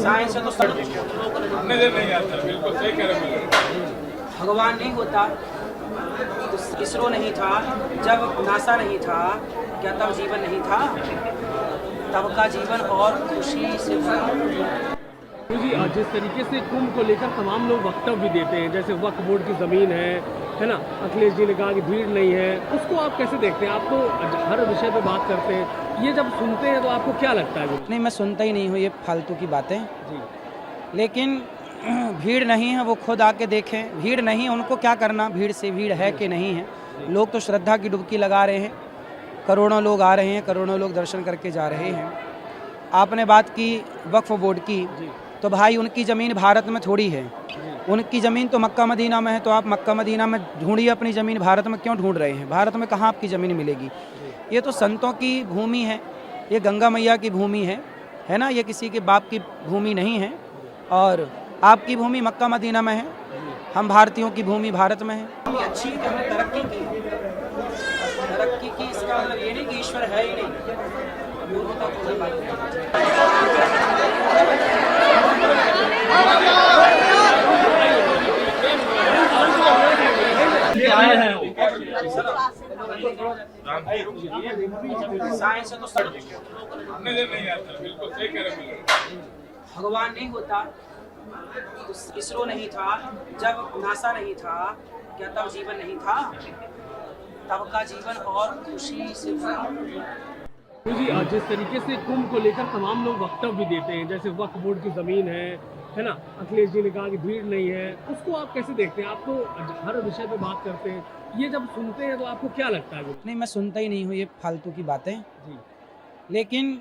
Science से तो भगवान नहीं होता तो इसरो नहीं था, जब नासा नहीं था क्या तब जीवन नहीं था? तब का जीवन और खुशी से भरा। जी, जिस तरीके से कुंभ को लेकर तमाम लोग वक्तव्य देते हैं, जैसे वक्फ बोर्ड की ज़मीन है ना, अखिलेश जी ने कहा कि भीड़ नहीं है, उसको आप कैसे देखते हैं? आप तो हर विषय पे बात करते हैं, ये जब सुनते हैं तो आपको क्या लगता है? नहीं, मैं सुनता ही नहीं हूँ ये फालतू की बातें जी। लेकिन भीड़ नहीं है वो खुद आके देखें। भीड़ नहीं, उनको क्या करना भीड़ से? भीड़ है कि नहीं है? लोग तो श्रद्धा की डुबकी लगा रहे हैं, करोड़ों लोग आ रहे हैं, करोड़ों लोग दर्शन करके जा रहे हैं। आपने बात की वक्फ बोर्ड की, तो भाई उनकी ज़मीन भारत में थोड़ी है, उनकी ज़मीन तो मक्का मदीना में है। तो आप मक्का मदीना में ढूंढिए अपनी ज़मीन, भारत में क्यों ढूंढ रहे हैं? भारत में कहाँ आपकी ज़मीन मिलेगी? ये तो संतों की भूमि है, ये गंगा मैया की भूमि है ना, ये किसी के बाप की भूमि नहीं है। और आपकी भूमि मक्का मदीना में है, हम भारतीयों की भूमि भारत में है। अच्छी तरक्की की इसका मतलब ये नहीं कि ईश्वर है ही नहीं। साइंस से तो भगवान नहीं होता तो इसरो नहीं था, जब नासा नहीं था क्या तब जीवन नहीं था? तब का जीवन और खुशी से भरा। जी, जिस तरीके से कुंभ को लेकर तमाम लोग वक्तव्य देते हैं, जैसे वक्फ बोर्ड की ज़मीन है ना, अखिलेश जी ने कहा कि भीड़ नहीं है, उसको आप कैसे देखते हैं? आप तो हर विषय पे बात करते हैं, ये जब सुनते हैं तो आपको क्या लगता है? नहीं, मैं सुनता ही नहीं हूँ ये फालतू की बातें जी। लेकिन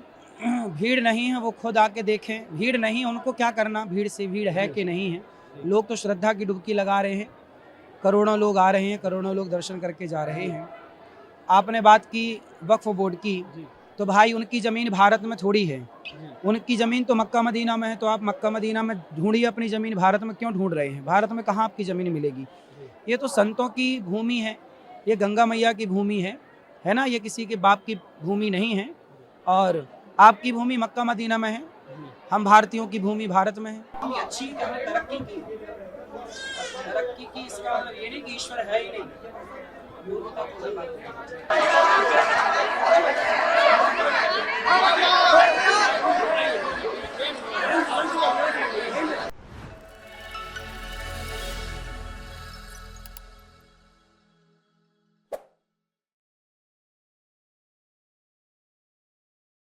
भीड़ नहीं है वो खुद आके देखें। भीड़ नहीं, उनको क्या करना भीड़ से? भीड़ है कि नहीं है? लोग तो श्रद्धा की डुबकी लगा रहे हैं, करोड़ों लोग आ रहे हैं, करोड़ों लोग दर्शन करके जा रहे हैं। आपने बात की वक्फ बोर्ड की, तो भाई उनकी ज़मीन भारत में थोड़ी है, उनकी ज़मीन तो मक्का मदीना में है। तो आप मक्का मदीना में ढूंढिए अपनी ज़मीन, भारत में क्यों ढूंढ रहे हैं? भारत में कहाँ आपकी ज़मीन मिलेगी? ये तो संतों की भूमि है, ये गंगा मैया की भूमि है ना, ये किसी के बाप की भूमि नहीं है। और आपकी भूमि मक्का मदीना में है, हम भारतीयों की भूमि भारत में है। अच्छी तरक्की की इसका मतलब ये नहीं कि ईश्वर है ही नहीं।